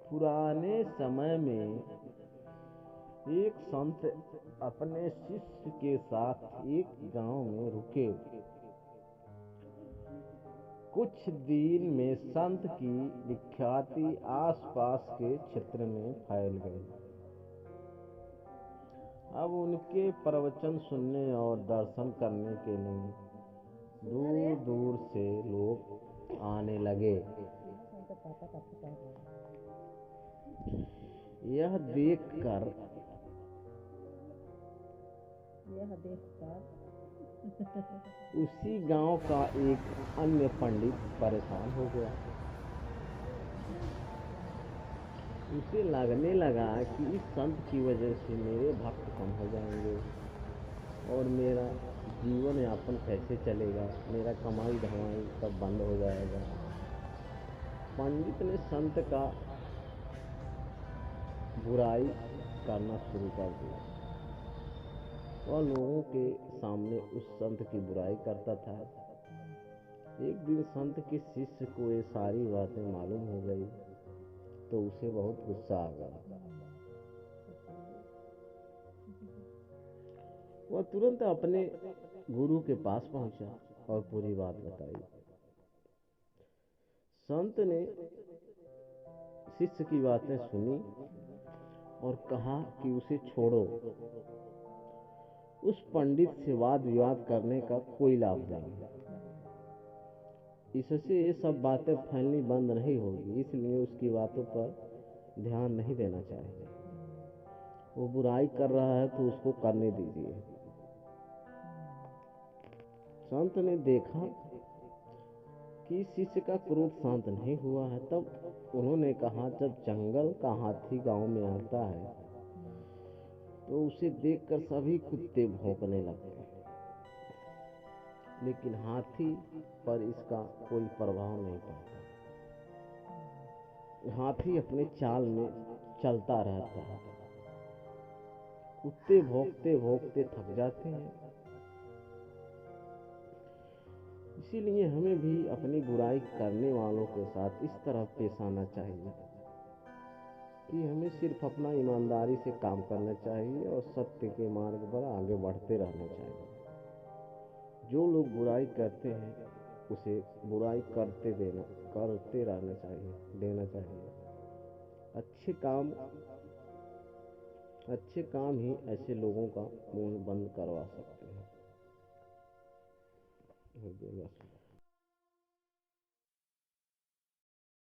पुराने समय में एक संत अपने शिष्य के साथ एक गांव में रुके। कुछ दिन में संत की विख्याति आसपास के क्षेत्र में फैल गई। अब उनके प्रवचन सुनने और दर्शन करने के लिए दूर दूर से लोग आने लगे। यह देखकर उसी गांव का एक अन्य पंडित परेशान हो गया। उसे लगने लगा कि इस संत की वजह से मेरे भक्त कम हो जाएंगे और मेरा जीवन यापन कैसे चलेगा, मेरा कमाई धमाई सब बंद हो जाएगा। पंडित ने संत का बुराई करना शुरू कर दिया। वह लोगों के सामने उस संत की बुराई करता था। एक दिन संत के शिष्य को ये सारी बातें मालूम हो गई तो उसे बहुत गुस्सा आ गया। वह तुरंत अपने गुरु के पास पहुंचा और पूरी बात बताई। संत ने शिष्य की बातें सुनी और कहा कि उसे छोड़ो। उस पंडित से वाद विवाद करने का कोई लाभ नहीं है। इससे ये सब बातें फैलनी बंद नहीं होगी, इसलिए उसकी बातों पर ध्यान नहीं देना चाहिए। वो बुराई कर रहा है तो उसको करने दीजिए। संत ने देखा कि शिष्य का क्रोध शांत नहीं हुआ है, तब उन्होंने कहा, जब जंगल का हाथी गांव में आता है तो उसे देखकर सभी कुत्ते भौंकने लगते हैं, लेकिन हाथी पर इसका कोई प्रभाव नहीं पड़ता। हाथी अपने चाल में चलता रहता है। कुत्ते भौंकते भौंकते थक जाते हैं। इसीलिए हमें भी अपनी बुराई करने वालों के साथ इस तरह पेश आना चाहिए कि हमें सिर्फ अपना ईमानदारी से काम करना चाहिए और सत्य के मार्ग पर आगे बढ़ते रहना चाहिए। जो लोग बुराई करते हैं उसे बुराई करते रहना चाहिए। अच्छे काम ही ऐसे लोगों का मुंह बंद करवा सकते हैं। बस।